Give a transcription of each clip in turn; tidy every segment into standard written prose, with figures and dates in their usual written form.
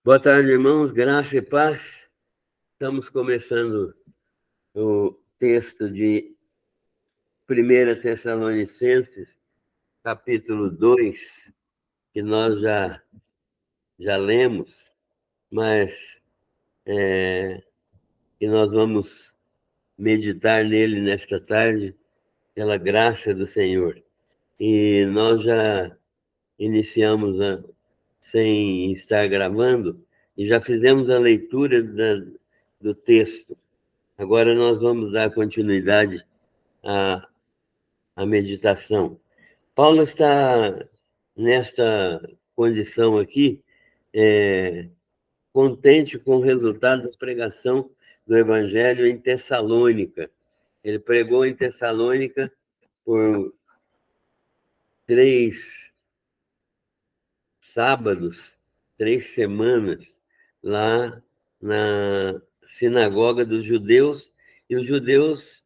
Boa tarde, irmãos, graça e paz. Estamos começando o texto de 1 Tessalonicenses, capítulo 2, que nós já lemos, mas que nós vamos meditar nele nesta tarde, pela graça do Senhor. E nós já iniciamos sem estar gravando e já fizemos a leitura do texto. Agora nós vamos dar continuidade à meditação. Paulo está nesta condição aqui, contente com o resultado da pregação do Evangelho em Tessalônica. Ele pregou em Tessalônica por 3 sábados, 3 semanas, lá na sinagoga dos judeus, e os judeus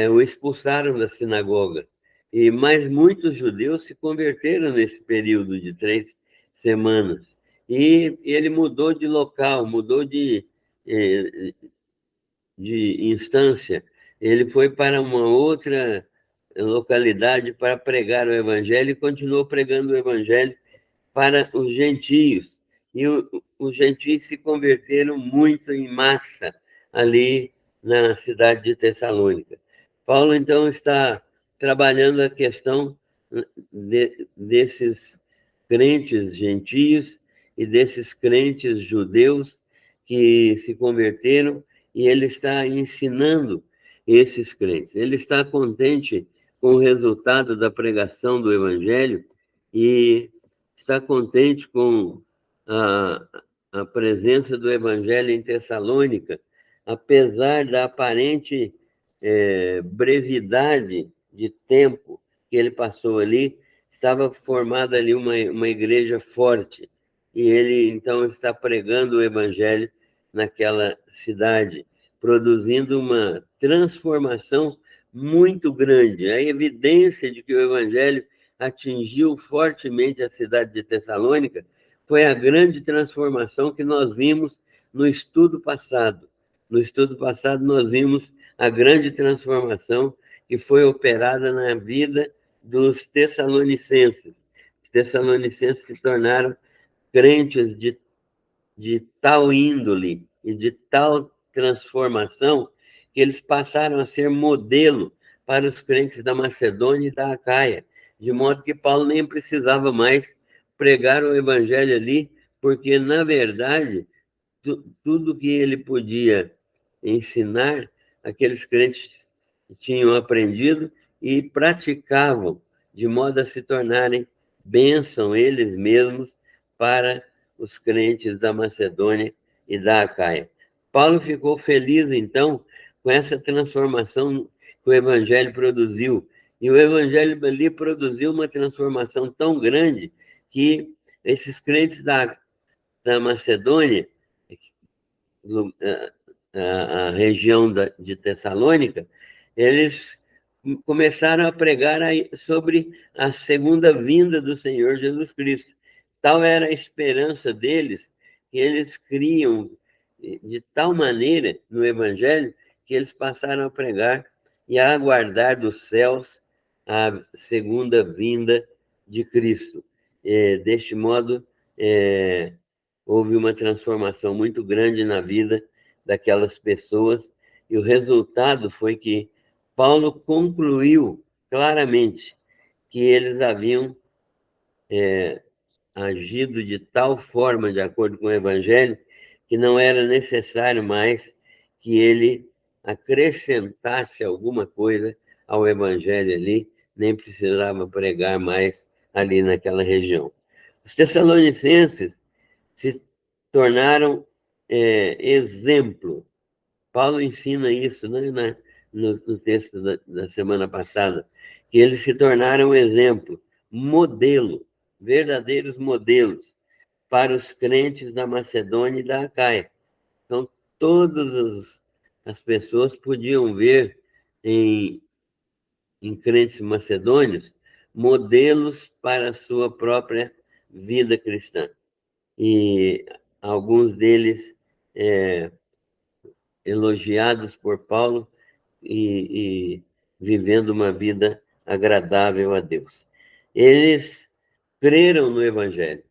o expulsaram da sinagoga. E mais muitos judeus se converteram nesse período de 3 semanas. E ele mudou de local, mudou de instância. Ele foi para uma outra localidade para pregar o evangelho e continuou pregando o evangelho para os gentios. E os gentios se converteram muito em massa ali na cidade de Tessalônica. Paulo, então, está trabalhando a questão desses crentes gentios e desses crentes judeus que se converteram, e ele está ensinando esses crentes. Ele está contente com o resultado da pregação do evangelho e está contente com a, a presença do evangelho em Tessalônica, apesar da aparente brevidade de tempo que ele passou ali. Estava formada ali uma igreja forte, e ele então está pregando o evangelho naquela cidade, produzindo uma transformação muito grande. A evidência de que o evangelho atingiu fortemente a cidade de Tessalônica foi a grande transformação que nós vimos no estudo passado. No estudo passado, nós vimos a grande transformação que foi operada na vida dos tessalonicenses. Os tessalonicenses se tornaram crentes de tal índole e de tal transformação que eles passaram a ser modelo para os crentes da Macedônia e da Acaia, de modo que Paulo nem precisava mais pregar o evangelho ali, porque, na verdade, tudo que ele podia ensinar, aqueles crentes tinham aprendido e praticavam, de modo a se tornarem bênção eles mesmos para os crentes da Macedônia e da Acaia. Paulo ficou feliz, então, com essa transformação que o Evangelho produziu. E o Evangelho ali produziu uma transformação tão grande que esses crentes da Macedônia, a região de Tessalônica, eles começaram a pregar sobre a segunda vinda do Senhor Jesus Cristo. Tal era a esperança deles, que eles criam de tal maneira no Evangelho, que eles passaram a pregar e a aguardar dos céus a segunda vinda de Cristo. Deste modo, houve uma transformação muito grande na vida daquelas pessoas, e o resultado foi que Paulo concluiu claramente que eles haviam agido de tal forma, de acordo com o Evangelho, que não era necessário mais que ele acrescentasse alguma coisa ao Evangelho ali, nem precisava pregar mais ali naquela região. Os Tessalonicenses se tornaram exemplo. Paulo ensina isso, né, no texto da semana passada, que eles se tornaram exemplo, modelo, verdadeiros modelos para os crentes da Macedônia e da Acaia. Então, todas as pessoas podiam ver em crentes macedônios modelos para a sua própria vida cristã. E alguns deles elogiados por Paulo e vivendo uma vida agradável a Deus. Eles creram no Evangelho.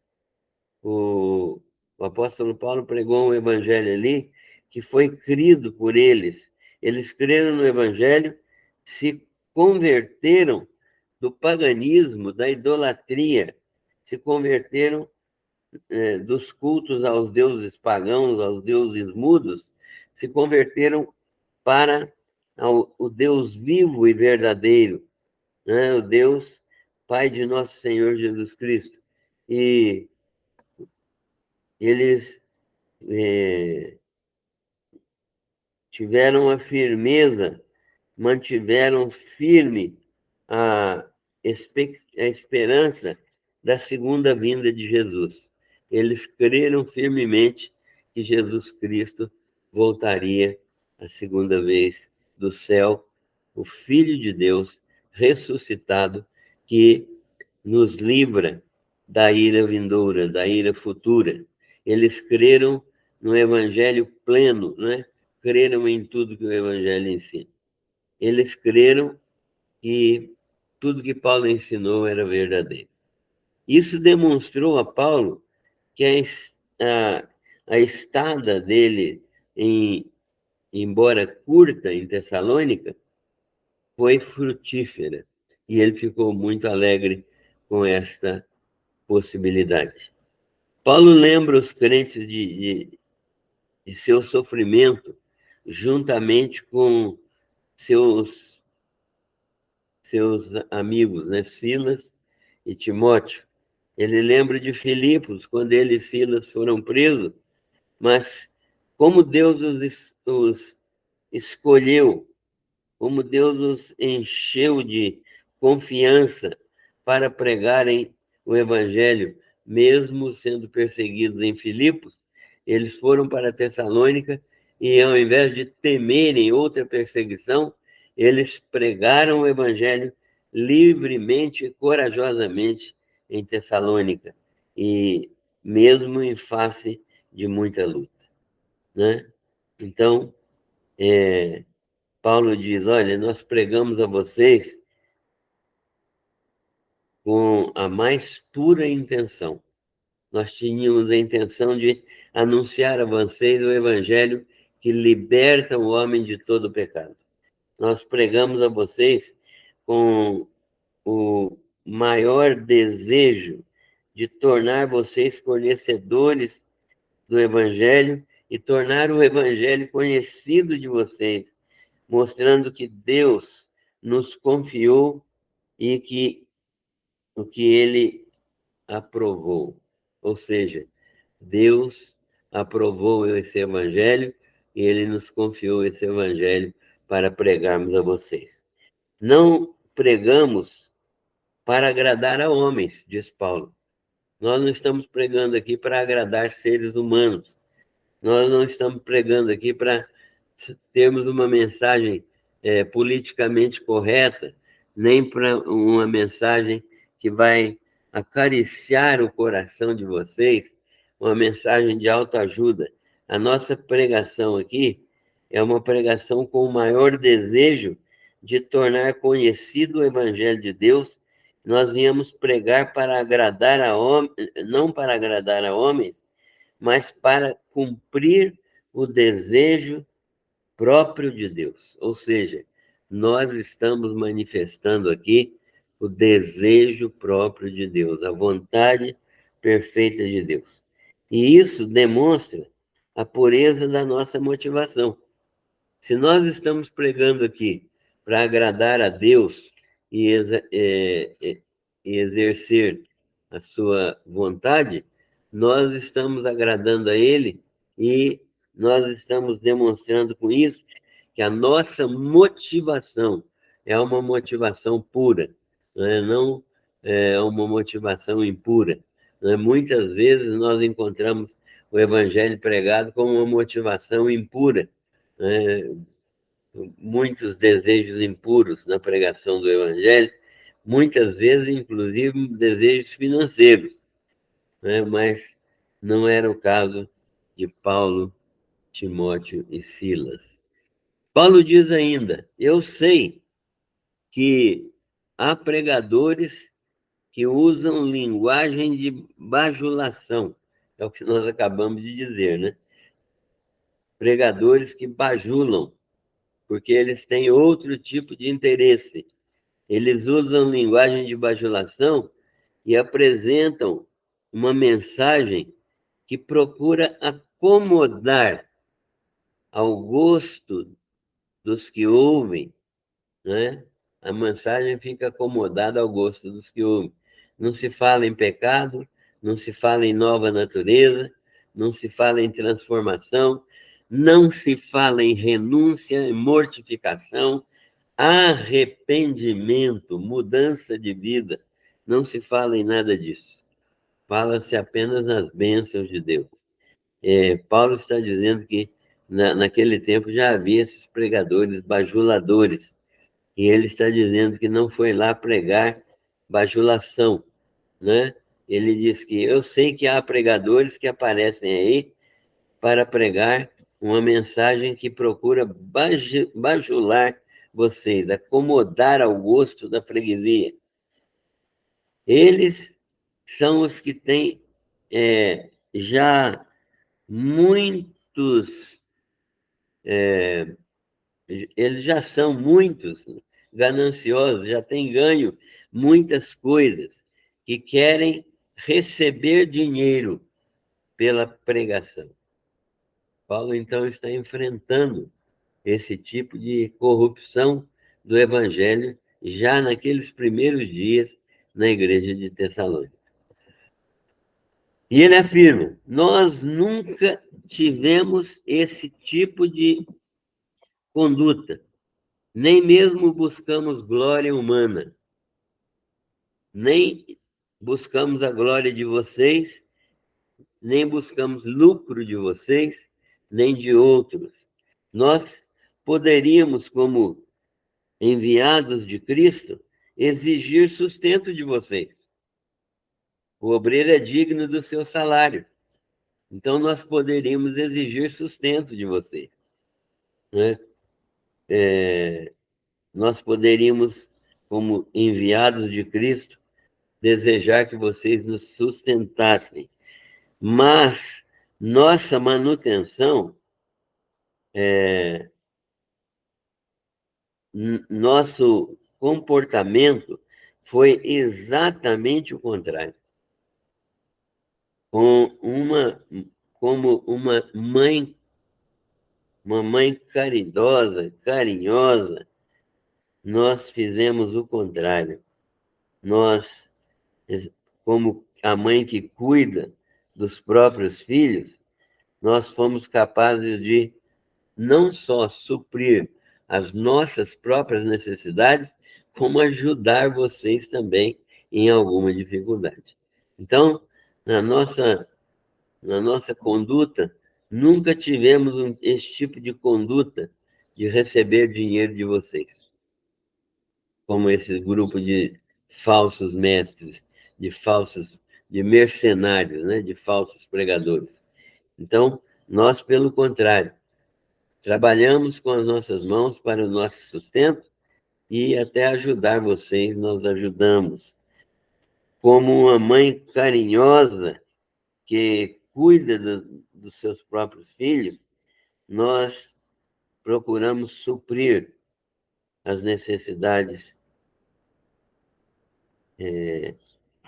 O apóstolo Paulo pregou um evangelho ali que foi crido por eles. Eles creram no evangelho, se converteram do paganismo, da idolatria, se converteram dos cultos aos deuses pagãos, aos deuses mudos, se converteram para o Deus vivo e verdadeiro, né? O Deus Pai de nosso Senhor Jesus Cristo. E eles tiveram a firmeza, mantiveram firme a esperança da segunda vinda de Jesus. Eles creram firmemente que Jesus Cristo voltaria a segunda vez do céu, o Filho de Deus ressuscitado, que nos livra da ira vindoura, da ira futura. Eles creram no Evangelho pleno, né? Creram em tudo que o Evangelho ensina. Eles creram que tudo que Paulo ensinou era verdadeiro. Isso demonstrou a Paulo que a estada dele, embora curta, em Tessalônica, foi frutífera. E ele ficou muito alegre com esta possibilidade. Paulo lembra os crentes de seu sofrimento juntamente com seus amigos, né? Silas e Timóteo. Ele lembra de Filipos, quando ele e Silas foram presos, mas como Deus os escolheu, como Deus os encheu de confiança para pregarem o Evangelho, mesmo sendo perseguidos em Filipos, eles foram para Tessalônica e, ao invés de temerem outra perseguição, eles pregaram o Evangelho livremente e corajosamente em Tessalônica, e mesmo em face de muita luta, né? Então, Paulo diz: olha, nós pregamos a vocês com a mais pura intenção. Nós tínhamos a intenção de anunciar a vocês o evangelho que liberta o homem de todo o pecado. Nós pregamos a vocês com o maior desejo de tornar vocês conhecedores do evangelho e tornar o evangelho conhecido de vocês, mostrando que Deus nos confiou e que o que ele aprovou. Ou seja, Deus aprovou esse evangelho e ele nos confiou esse evangelho para pregarmos a vocês. Não pregamos para agradar a homens, diz Paulo. Nós não estamos pregando aqui para agradar seres humanos. Nós não estamos pregando aqui para termos uma mensagem politicamente correta, nem para uma mensagem que vai acariciar o coração de vocês, uma mensagem de autoajuda. A nossa pregação aqui é uma pregação com o maior desejo de tornar conhecido o Evangelho de Deus. Nós viemos pregar para agradar a homens, não para agradar a homens, mas para cumprir o desejo próprio de Deus. Ou seja, nós estamos manifestando aqui o desejo próprio de Deus, a vontade perfeita de Deus. E isso demonstra a pureza da nossa motivação. Se nós estamos pregando aqui para agradar a Deus e exercer a sua vontade, nós estamos agradando a Ele e nós estamos demonstrando com isso que a nossa motivação é uma motivação pura, não é uma motivação impura. Muitas vezes nós encontramos o Evangelho pregado como uma motivação impura, muitos desejos impuros na pregação do Evangelho, muitas vezes, inclusive, desejos financeiros, mas não era o caso de Paulo, Timóteo e Silas. Paulo diz ainda: eu sei que há pregadores que usam linguagem de bajulação. É o que nós acabamos de dizer, né? Pregadores que bajulam, porque eles têm outro tipo de interesse. Eles usam linguagem de bajulação e apresentam uma mensagem que procura acomodar ao gosto dos que ouvem, né? A mensagem fica acomodada ao gosto dos que ouvem. Não se fala em pecado, não se fala em nova natureza, não se fala em transformação, não se fala em renúncia, em mortificação, arrependimento, mudança de vida. Não se fala em nada disso. Fala-se apenas nas bênçãos de Deus. Paulo está dizendo que naquele tempo já havia esses pregadores bajuladores, e ele está dizendo que não foi lá pregar bajulação, né? Ele diz que eu sei que há pregadores que aparecem aí para pregar uma mensagem que procura bajular vocês, acomodar ao gosto da freguesia. Eles são os que têm já muitos, eles já são muitos gananciosos, já têm ganho muitas coisas, que querem receber dinheiro pela pregação. Paulo, então, está enfrentando esse tipo de corrupção do evangelho já naqueles primeiros dias na igreja de Tessalônica. E ele afirma: nós nunca tivemos esse tipo de conduta, nem mesmo buscamos glória humana, nem buscamos a glória de vocês, nem buscamos lucro de vocês, nem de outros. Nós poderíamos, como enviados de Cristo, exigir sustento de vocês. O obreiro é digno do seu salário. Então, nós poderíamos exigir sustento de vocês, né? Nós poderíamos, como enviados de Cristo, desejar que vocês nos sustentassem. Mas nossa manutenção, nosso comportamento foi exatamente o contrário. Como uma mãe caridosa, carinhosa, nós fizemos o contrário. Nós, como a mãe que cuida dos próprios filhos, nós fomos capazes de não só suprir as nossas próprias necessidades, como ajudar vocês também em alguma dificuldade. Então, na nossa conduta, nunca tivemos esse tipo de conduta de receber dinheiro de vocês, como esse grupo de falsos mestres, de mercenários, né? De falsos pregadores. Então, nós, pelo contrário, trabalhamos com as nossas mãos para o nosso sustento e até ajudar vocês, nós ajudamos. Como uma mãe carinhosa que cuida dos seus próprios filhos, nós procuramos suprir as necessidades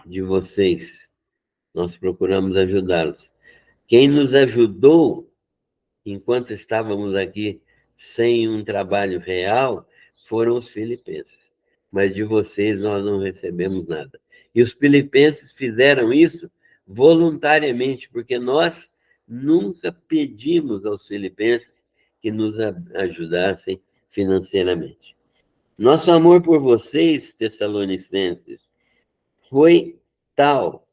de vocês. Nós procuramos ajudá-los. Quem nos ajudou enquanto estávamos aqui sem um trabalho real foram os filipenses. Mas de vocês nós não recebemos nada. E os filipenses fizeram isso voluntariamente, porque nós nunca pedimos aos filipenses que nos ajudassem financeiramente. Nosso amor por vocês, tessalonicenses, foi tal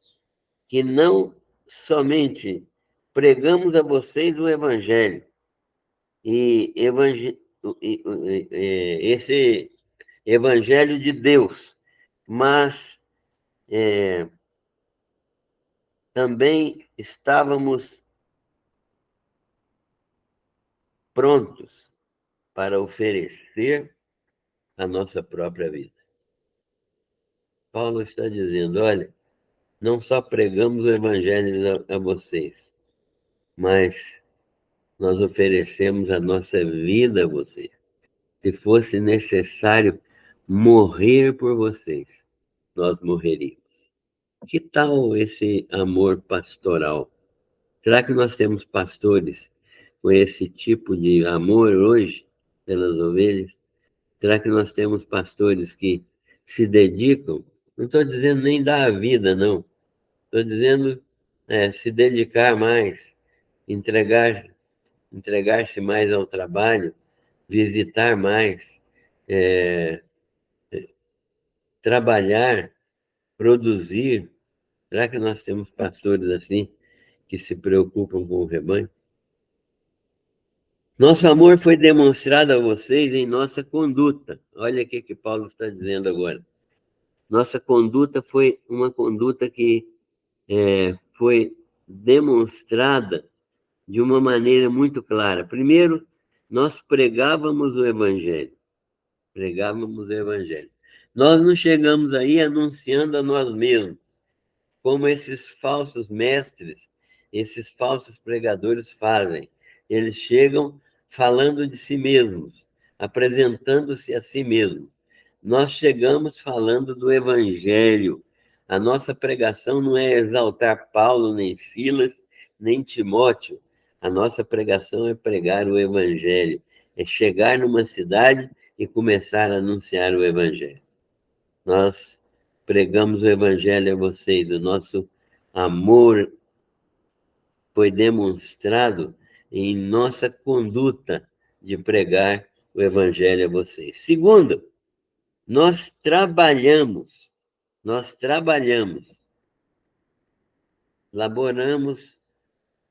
que não somente pregamos a vocês o evangelho, e esse evangelho de Deus, mas também estávamos prontos para oferecer a nossa própria vida. Paulo está dizendo, olha, não só pregamos o evangelho a vocês, mas nós oferecemos a nossa vida a vocês. Se fosse necessário morrer por vocês, nós morreríamos. Que tal esse amor pastoral? Será que nós temos pastores com esse tipo de amor hoje pelas ovelhas? Será que nós temos pastores que se dedicam? Não estou dizendo nem dar a vida, não. Estou dizendo se dedicar mais, entregar-se mais ao trabalho, visitar mais, é, trabalhar, produzir. Será que nós temos pastores assim que se preocupam com o rebanho? Nosso amor foi demonstrado a vocês em nossa conduta. Olha o que Paulo está dizendo agora. Nossa conduta foi uma conduta que foi demonstrada de uma maneira muito clara. Primeiro, nós pregávamos o Evangelho. Pregávamos o Evangelho. Nós não chegamos aí anunciando a nós mesmos, como esses falsos mestres, esses falsos pregadores fazem. Eles chegam falando de si mesmos, apresentando-se a si mesmos. Nós chegamos falando do Evangelho. A nossa pregação não é exaltar Paulo, nem Silas, nem Timóteo. A nossa pregação é pregar o Evangelho, é chegar numa cidade e começar a anunciar o Evangelho. Nós pregamos o Evangelho a vocês, o nosso amor foi demonstrado em nossa conduta de pregar o Evangelho a vocês. Segundo, nós trabalhamos, laboramos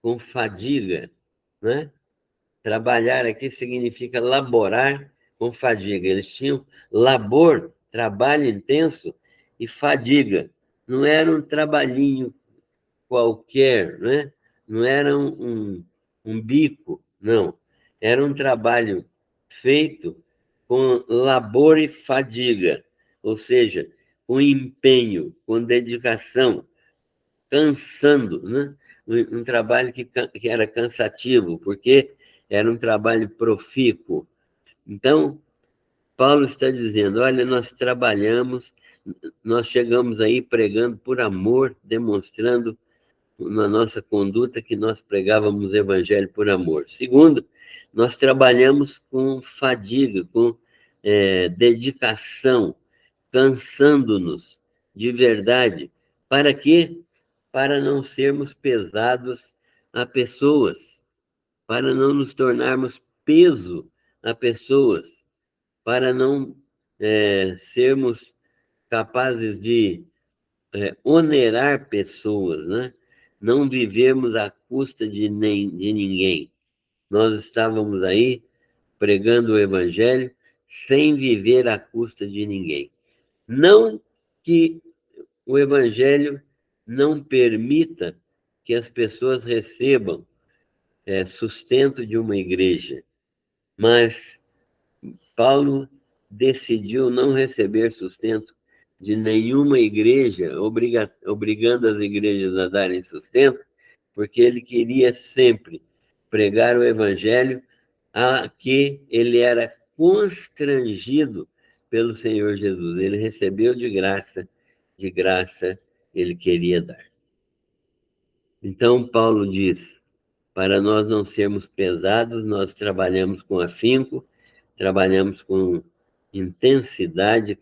com fadiga, né? Trabalhar aqui significa laborar com fadiga. Eles tinham labor, trabalho intenso e fadiga. Não era um trabalhinho qualquer, né? Não era um bico, não. Era um trabalho feito com labor e fadiga, ou seja, com empenho, com dedicação, cansando, né? Um trabalho que era cansativo, porque era um trabalho profícuo. Então, Paulo está dizendo, olha, nós trabalhamos, nós chegamos aí pregando por amor, demonstrando na nossa conduta que nós pregávamos o evangelho por amor. Segundo, nós trabalhamos com fadiga, com dedicação, cansando-nos de verdade. Para quê? Para não sermos pesados a pessoas, para não nos tornarmos peso a pessoas, para não sermos capazes de onerar pessoas, né? Não vivemos à custa de ninguém. Nós estávamos aí pregando o Evangelho sem viver à custa de ninguém. Não que o Evangelho não permita que as pessoas recebam sustento de uma igreja, mas Paulo decidiu não receber sustento de nenhuma igreja, obrigando as igrejas a darem sustento, porque ele queria sempre pregar o evangelho a que ele era constrangido pelo Senhor Jesus. Ele recebeu de graça ele queria dar. Então, Paulo diz, para nós não sermos pesados, nós trabalhamos com afinco, trabalhamos com intensidade,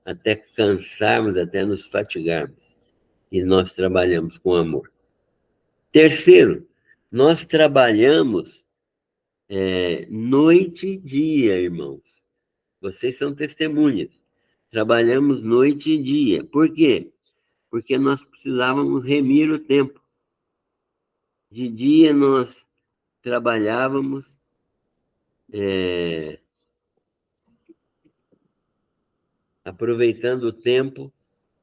até cansarmos, até nos fatigarmos. E nós trabalhamos com amor. Terceiro, nós trabalhamos noite e dia, irmãos. Vocês são testemunhas. Trabalhamos noite e dia. Por quê? Porque nós precisávamos remir o tempo. De dia nós trabalhávamos aproveitando o tempo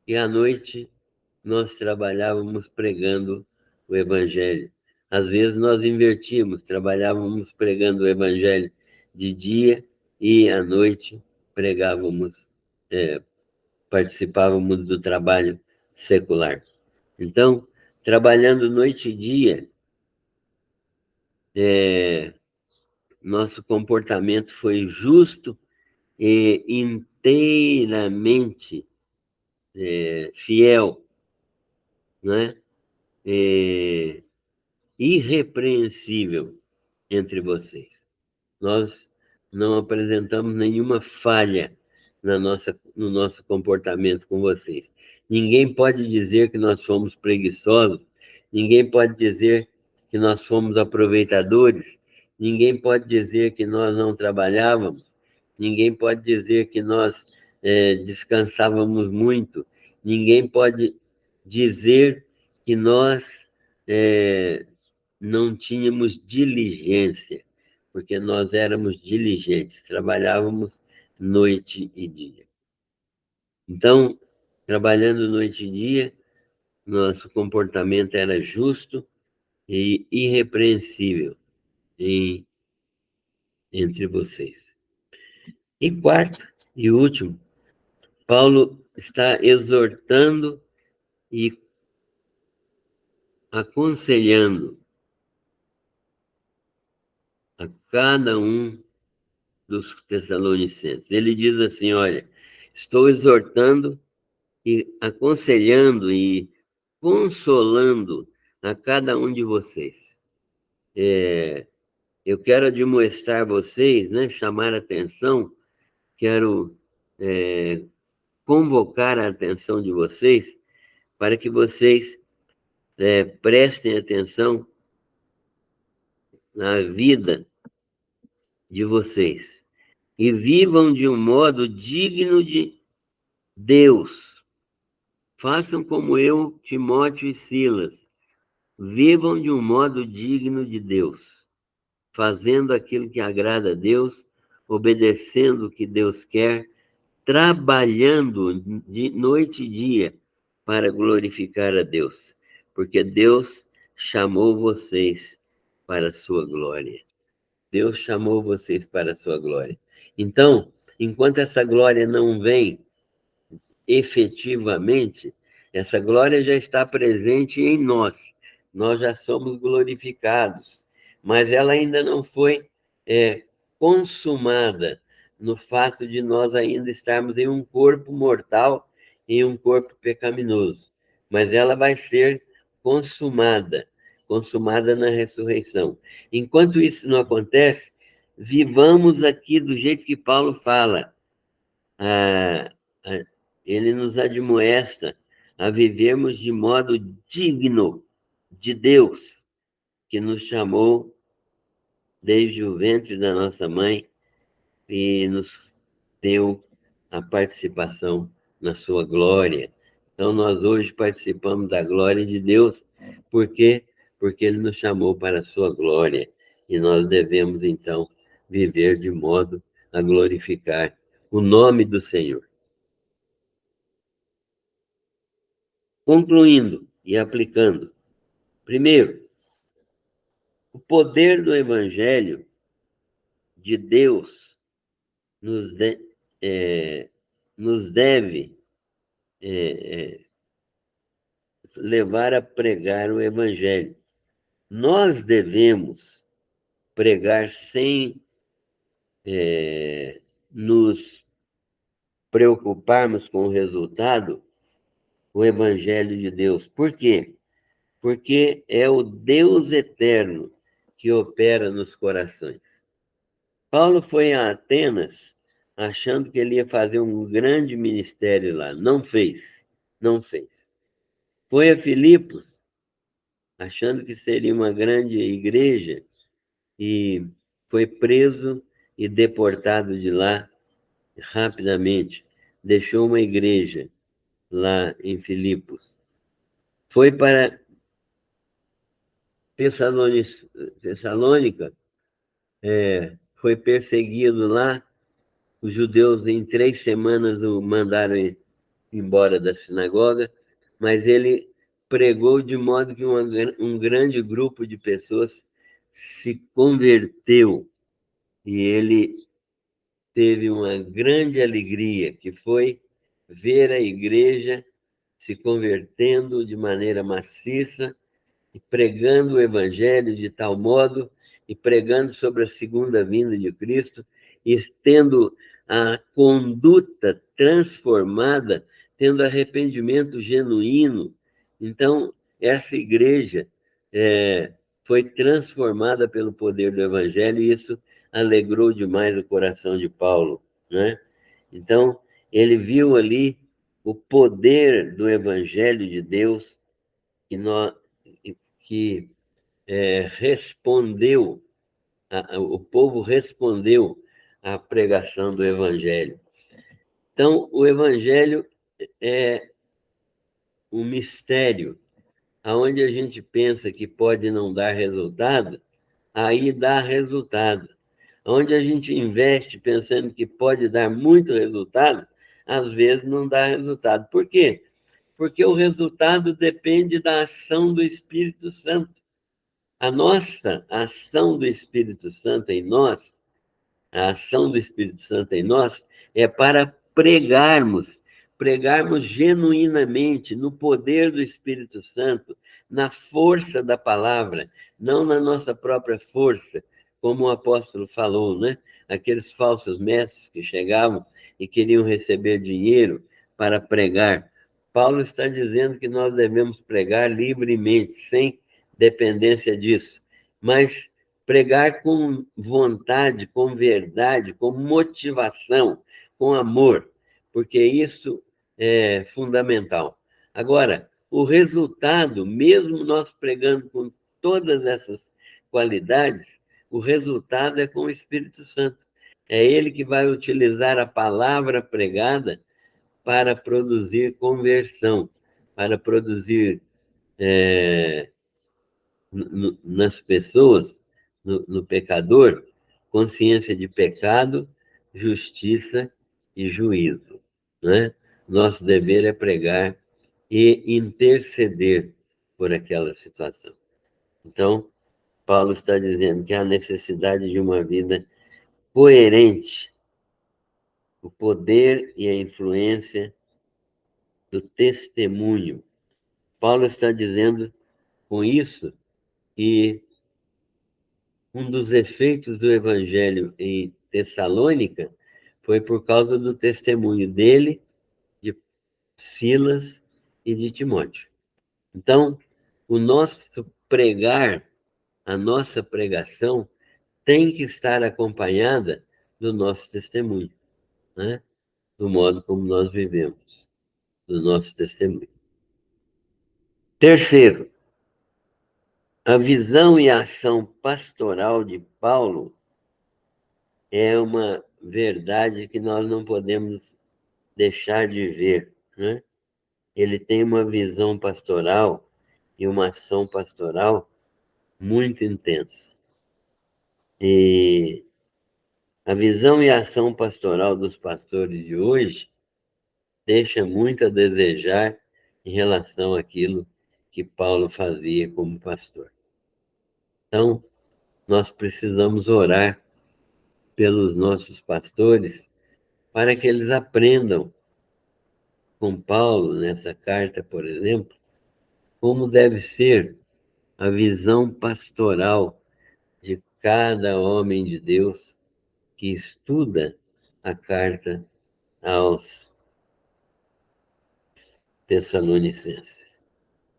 e à noite nós trabalhávamos pregando o Evangelho. Às vezes nós invertíamos, trabalhávamos pregando o evangelho de dia e à noite pregávamos, participávamos do trabalho secular. Então, trabalhando noite e dia, nosso comportamento foi justo e inteiramente fiel, né? Irrepreensível entre vocês. Nós não apresentamos nenhuma falha no nosso comportamento com vocês. Ninguém pode dizer que nós fomos preguiçosos, ninguém pode dizer que nós fomos aproveitadores, ninguém pode dizer que nós não trabalhávamos, ninguém pode dizer que nós descansávamos muito, ninguém pode dizer que nós não tínhamos diligência, porque nós éramos diligentes, trabalhávamos noite e dia. Então, trabalhando noite e dia, nosso comportamento era justo e irrepreensível entre vocês. E quarto e último, Paulo está exortando e aconselhando a cada um dos Tessalonicenses. Ele diz assim: olha, estou exortando e aconselhando e consolando a cada um de vocês. Eu quero admoestar vocês, né, chamar a atenção, quero convocar a atenção de vocês para que vocês prestem atenção na vida de vocês e vivam de um modo digno de Deus. Façam como eu, Timóteo e Silas. Vivam de um modo digno de Deus, fazendo aquilo que agrada a Deus, obedecendo o que Deus quer, trabalhando de noite e dia para glorificar a Deus, porque Deus chamou vocês para a sua glória. Deus chamou vocês para a sua glória. Então, enquanto essa glória não vem efetivamente, essa glória já está presente em nós. Nós já somos glorificados, mas ela ainda não foi consumada no fato de nós ainda estarmos em um corpo mortal, em um corpo pecaminoso. Mas ela vai ser consumada, consumada na ressurreição. Enquanto isso não acontece, vivamos aqui do jeito que Paulo fala. Ele nos admoesta a vivermos de modo digno de Deus, que nos chamou desde o ventre da nossa mãe e nos deu a participação na sua glória. Então, nós hoje participamos da glória de Deus, por quê? Porque Ele nos chamou para a sua glória, e nós devemos, então, viver de modo a glorificar o nome do Senhor. Concluindo e aplicando. Primeiro, o poder do Evangelho de Deus nos deve levar a pregar o Evangelho. Nós devemos pregar sem nos preocuparmos com o resultado, o Evangelho de Deus. Por quê? Porque é o Deus eterno que opera nos corações. Paulo foi a Atenas achando que ele ia fazer um grande ministério lá. Não fez, não fez. Foi a Filipos achando que seria uma grande igreja e foi preso e deportado de lá rapidamente. Deixou uma igreja lá em Filipos. Foi para Tessalônica, foi perseguido lá. Os judeus, em 3 semanas, o mandaram embora da sinagoga, mas ele pregou de modo que um grande grupo de pessoas se converteu e ele teve uma grande alegria, que foi ver a igreja se convertendo de maneira maciça e pregando o evangelho de tal modo, e pregando sobre a segunda vinda de Cristo, e tendo a conduta transformada, tendo arrependimento genuíno. Então, essa igreja foi transformada pelo poder do evangelho, e isso alegrou demais o coração de Paulo, né? Então, ele viu ali o poder do evangelho de Deus que, nós, que respondeu, o povo respondeu à pregação do Evangelho. Então, o Evangelho é um mistério, aonde a gente pensa que pode não dar resultado, aí dá resultado. Onde a gente investe pensando que pode dar muito resultado, às vezes não dá resultado. Por quê? Porque o resultado depende da ação do Espírito Santo. A nossa ação do Espírito Santo em nós, a ação do Espírito Santo em nós, é para pregarmos genuinamente no poder do Espírito Santo, na força da palavra, não na nossa própria força, como o apóstolo falou, né? Aqueles falsos mestres que chegavam e queriam receber dinheiro para pregar. Paulo está dizendo que nós devemos pregar livremente, sem dependência disso, mas pregar com vontade, com verdade, com motivação, com amor, porque isso é fundamental. Agora, o resultado, mesmo nós pregando com todas essas qualidades, o resultado é com o Espírito Santo. É ele que vai utilizar a palavra pregada para produzir conversão, para produzir nas pessoas, no pecador, consciência de pecado, justiça e juízo, né? Nosso dever é pregar e interceder por aquela situação. Então, Paulo está dizendo que há necessidade de uma vida coerente, o poder e a influência do testemunho. Paulo está dizendo com isso que um dos efeitos do evangelho em Tessalônica foi por causa do testemunho dele, de Silas e de Timóteo. Então, o nosso pregar, a nossa pregação, tem que estar acompanhada do nosso testemunho, né? Do modo como nós vivemos, do nosso testemunho. Terceiro, a visão e a ação pastoral de Paulo é uma verdade que nós não podemos deixar de ver, né? Ele tem uma visão pastoral e uma ação pastoral muito intensa. E a visão e a ação pastoral dos pastores de hoje deixa muito a desejar em relação àquilo que Paulo fazia como pastor. Então, nós precisamos orar pelos nossos pastores para que eles aprendam com Paulo, nessa carta, por exemplo, como deve ser a visão pastoral de cada homem de Deus que estuda a carta aos Tessalonicenses.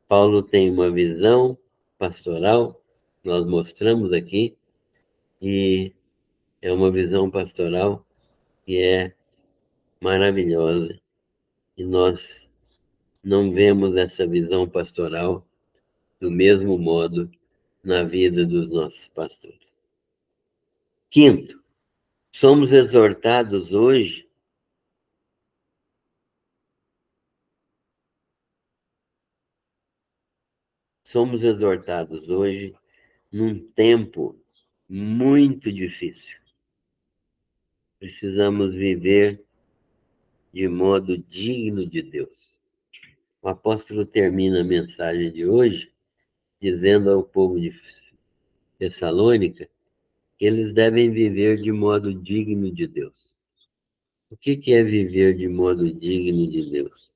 Paulo tem uma visão pastoral, nós mostramos aqui, e é uma visão pastoral que é maravilhosa. E nós não vemos essa visão pastoral do mesmo modo na vida dos nossos pastores. Quinto, somos exortados hoje num tempo muito difícil. Precisamos viver de modo digno de Deus. O apóstolo termina a mensagem de hoje dizendo ao povo de Tessalônica que eles devem viver de modo digno de Deus. O que é viver de modo digno de Deus?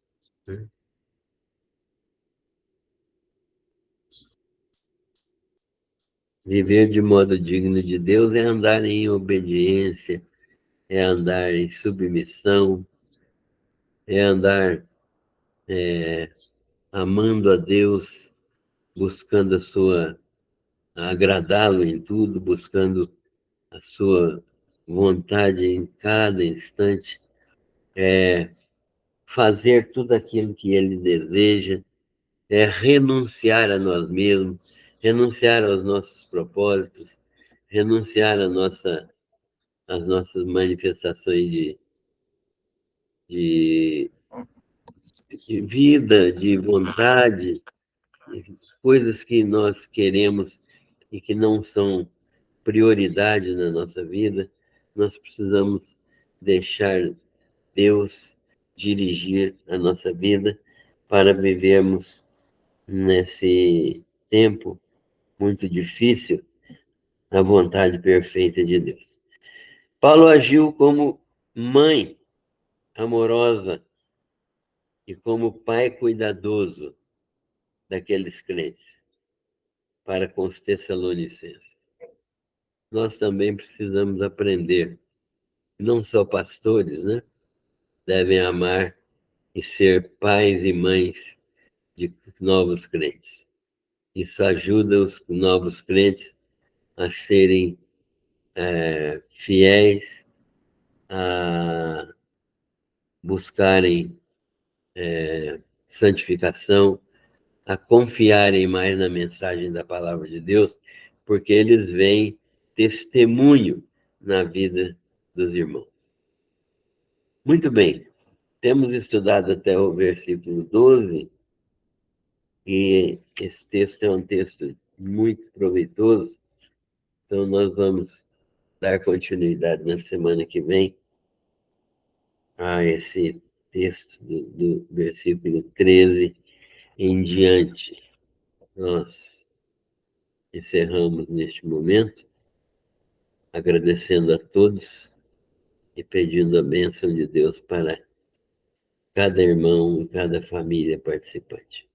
Viver de modo digno de Deus é andar em obediência, é andar em submissão, é andar amando a Deus, buscando agradá-lo em tudo, buscando a sua vontade em cada instante, fazer tudo aquilo que ele deseja, é renunciar a nós mesmos, renunciar aos nossos propósitos, renunciar às nossas manifestações de, de vida, de vontade, coisas que nós queremos e que não são prioridade na nossa vida, nós precisamos deixar Deus dirigir a nossa vida para vivermos nesse tempo muito difícil a vontade perfeita de Deus. Paulo agiu como mãe amorosa e como pai cuidadoso daqueles crentes para com os tessalonicenses. Nós também precisamos aprender, não só pastores, né? Devem amar e ser pais e mães de novos crentes. Isso ajuda os novos crentes a serem fiéis, a buscarem santificação, a confiarem mais na mensagem da palavra de Deus, porque eles veem testemunho na vida dos irmãos. Muito bem, temos estudado até o versículo 12, e esse texto é um texto muito proveitoso, então nós vamos dar continuidade na semana que vem a esse texto do versículo 13 em diante. Nós encerramos neste momento, agradecendo a todos e pedindo a bênção de Deus para cada irmão e cada família participante.